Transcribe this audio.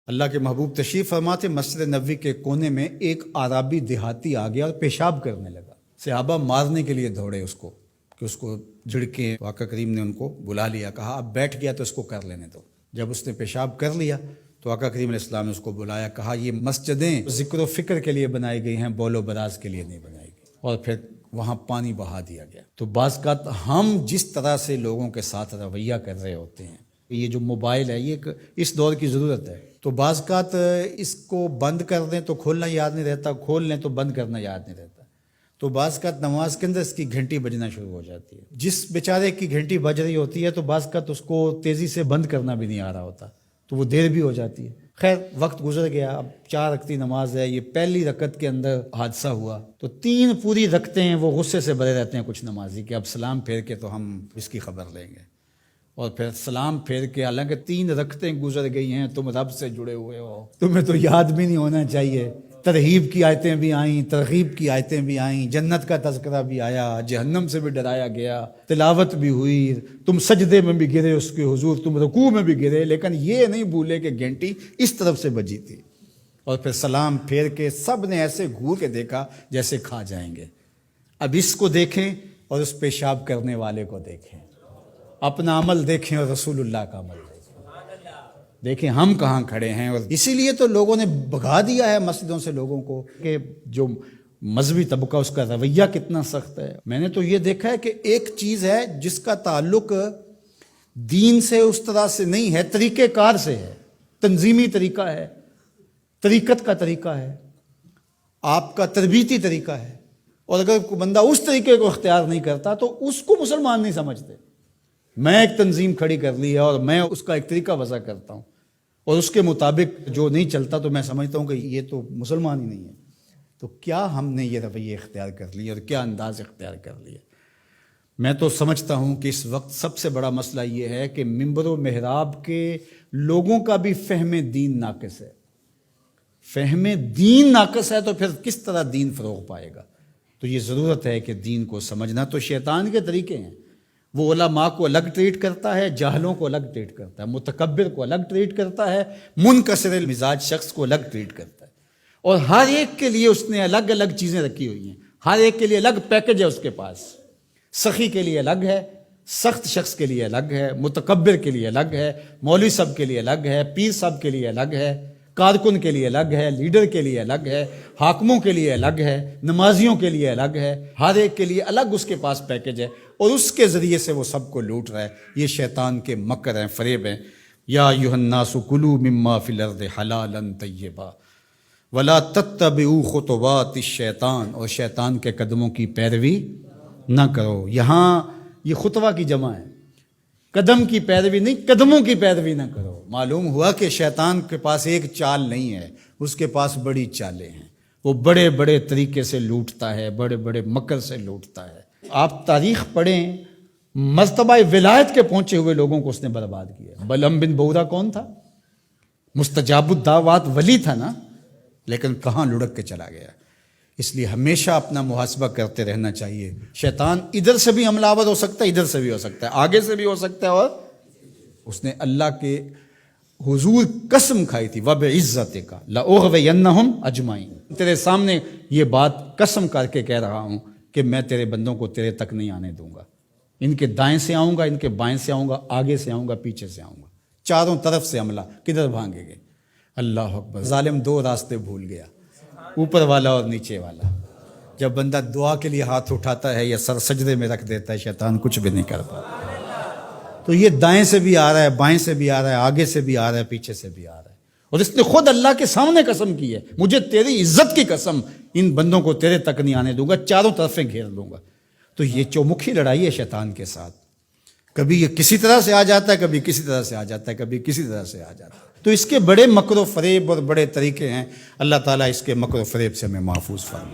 اللہ کے محبوب تشریف فرما تھے، مسجد نبوی کے کونے میں ایک عربی دیہاتی آ گیا اور پیشاب کرنے لگا۔ صحابہ مارنے کے لیے دوڑے اس کو کہ اس کو جھڑکیں۔ آقا کریم نے ان کو بلا لیا، کہا اب بیٹھ گیا تو اس کو کر لینے دو۔ جب اس نے پیشاب کر لیا تو آقا کریم علیہ السلام نے اس کو بلایا، کہا یہ مسجدیں ذکر و فکر کے لیے بنائی گئی ہیں، بول و براز کے لیے نہیں بنائی گئی، اور پھر وہاں پانی بہا دیا گیا۔ تو بعض کا ہم جس طرح سے لوگوں کے ساتھ رویہ کر رہے ہوتے ہیں، یہ جو موبائل ہے یہ اس دور کی ضرورت ہے، تو بعض کا اس کو بند کر دیں تو کھولنا یاد نہیں رہتا، کھول لیں تو بند کرنا یاد نہیں رہتا، تو بعض کا نماز کے اندر اس کی گھنٹی بجنا شروع ہو جاتی ہے۔ جس بیچارے کی گھنٹی بج رہی ہوتی ہے تو بعض کا اس کو تیزی سے بند کرنا بھی نہیں آ رہا ہوتا، تو وہ دیر بھی ہو جاتی ہے۔ خیر وقت گزر گیا، اب 4 رکعتی نماز ہے، یہ پہلی رکعت کے اندر حادثہ ہوا، تو 3 پوری رکعتیں ہیں وہ غصے سے بھرے رہتے ہیں کچھ نمازی کہ اب سلام پھیر کے تو ہم اس کی خبر لیں گے، اور پھر سلام پھیر کے حالانکہ 3 رکعتیں گزر گئی ہیں، تم رب سے جڑے ہوئے ہو، تمہیں تو یاد بھی نہیں ہونا چاہیے۔ ترغیب کی آیتیں بھی آئیں، ترغیب کی آیتیں بھی آئیں، جنت کا تذکرہ بھی آیا، جہنم سے بھی ڈرایا گیا، تلاوت بھی ہوئی، تم سجدے میں بھی گرے اس کے حضور، تم رکوع میں بھی گرے، لیکن یہ نہیں بھولے کہ گھنٹی اس طرف سے بجی تھی۔ اور پھر سلام پھیر کے سب نے ایسے گھور کے دیکھا جیسے کھا جائیں گے۔ اب اس کو دیکھیں اور اس پیشاب کرنے والے کو دیکھیں، اپنا عمل دیکھیں اور رسول اللہ کا عمل دیکھیں ہم کہاں کھڑے ہیں۔ اور اسی لیے تو لوگوں نے بھگا دیا ہے مسجدوں سے لوگوں کو کہ جو مذہبی طبقہ اس کا رویہ کتنا سخت ہے۔ میں نے تو یہ دیکھا ہے کہ ایک چیز ہے جس کا تعلق دین سے اس طرح سے نہیں ہے، طریقہ کار سے ہے، تنظیمی طریقہ ہے، طریقت کا طریقہ ہے، آپ کا تربیتی طریقہ ہے، اور اگر کوئی بندہ اس طریقے کو اختیار نہیں کرتا تو اس کو مسلمان نہیں سمجھتے۔ میں ایک تنظیم کھڑی کر لی ہے اور میں اس کا ایک طریقہ وضع کرتا ہوں، اور اس کے مطابق جو نہیں چلتا تو میں سمجھتا ہوں کہ یہ تو مسلمان ہی نہیں ہے۔ تو کیا ہم نے یہ رویہ اختیار کر لیا اور کیا انداز اختیار کر لیا؟ میں تو سمجھتا ہوں کہ اس وقت سب سے بڑا مسئلہ یہ ہے کہ منبر و محراب کے لوگوں کا بھی فہم دین ناقص ہے۔ فہم دین ناقص ہے تو پھر کس طرح دین فروغ پائے گا؟ تو یہ ضرورت ہے کہ دین کو سمجھنا۔ تو شیطان کے طریقے ہیں، وہ علماء کو الگ ٹریٹ کرتا ہے، جاہلوں کو الگ ٹریٹ کرتا ہے، متکبر کو الگ ٹریٹ کرتا ہے، منکسر المزاج شخص کو الگ ٹریٹ کرتا ہے، اور ہر ایک کے لیے اس نے الگ الگ چیزیں رکھی ہوئی ہیں، ہر ایک کے لیے الگ پیکج ہے اس کے پاس۔ سخی کے لیے الگ ہے، سخت شخص کے لیے الگ ہے، متکبر کے لیے الگ ہے، مولوی صاحب کے لیے الگ ہے، پیر صاحب کے لیے الگ ہے، کارکن کے لیے الگ ہے، لیڈر کے لیے الگ ہے، حاکموں کے لیے الگ ہے، نمازیوں کے لیے الگ ہے، ہر ایک کے لیے الگ اس کے پاس پیکج ہے، اور اس کے ذریعے سے وہ سب کو لوٹ رہا ہے۔ یہ شیطان کے مکر ہیں، فریب ہیں۔ یا ایھا الناس کلوا مما فی الارض حلالا طیبا ولا تتبعوا خطوات الشیطان، اور شیطان کے قدموں کی پیروی نہ کرو۔ یہاں یہ خطوہ کی جمع ہے، قدم کی پیروی نہیں، قدموں کی پیروی نہ کرو۔ معلوم ہوا کہ شیطان کے پاس ایک چال نہیں ہے، اس کے پاس بڑی چالیں ہیں، وہ بڑے بڑے طریقے سے لوٹتا ہے، بڑے بڑے مکر سے لوٹتا ہے۔ آپ تاریخ پڑھیں، مرتبہ ولایت کے پہنچے ہوئے لوگوں کو اس نے برباد کیا۔ بلعم بن بورا کون تھا؟ مستجاب الدعوات ولی تھا نا، لیکن کہاں لڑک کے چلا گیا۔ اس لیے ہمیشہ اپنا محاسبہ کرتے رہنا چاہیے۔ شیطان ادھر سے بھی حملہ آور ہو سکتا ہے، ادھر سے بھی ہو سکتا ہے، آگے سے بھی ہو سکتا ہے، اور اس نے اللہ کے حضور قسم کھائی تھی وَبِعِزَّتِكَ لَأُغْوِيَنَّهُمْ أَجْمَعِينَ، تیرے سامنے یہ بات قسم کر کے کہہ رہا ہوں کہ میں تیرے بندوں کو تیرے تک نہیں آنے دوں گا، ان کے دائیں سے آؤں گا، ان کے بائیں سے آؤں گا، آگے سے آؤں گا، پیچھے سے آؤں گا، چاروں طرف سے حملہ، کدھر بھاگیں گے؟ اللہ اکبر۔ ظالم 2 راستے بھول گیا، اوپر والا اور نیچے والا۔ جب بندہ دعا کے لیے ہاتھ اٹھاتا ہے یا سر سجدے میں رکھ دیتا ہے، شیطان کچھ بھی نہیں کر پاتا۔ تو یہ دائیں سے بھی آ رہا ہے، بائیں سے بھی آ رہا ہے، آگے سے بھی آ رہا ہے، پیچھے سے بھی آ رہا ہے، اور اس نے خود اللہ کے سامنے قسم کی ہے، مجھے تیری عزت کی قسم، ان بندوں کو تیرے تک نہیں آنے دوں گا، چاروں طرفیں گھیر لوں گا۔ تو یہ چومکھی لڑائی ہے شیطان کے ساتھ، کبھی یہ کسی طرح سے آ جاتا ہے، کبھی کسی طرح سے آ جاتا ہے، کبھی کسی طرح سے آ جاتا ہے۔ تو اس کے بڑے مکر و فریب اور بڑے طریقے ہیں۔ اللہ تعالیٰ اس کے مکر و فریب سے ہمیں محفوظ فرمائے۔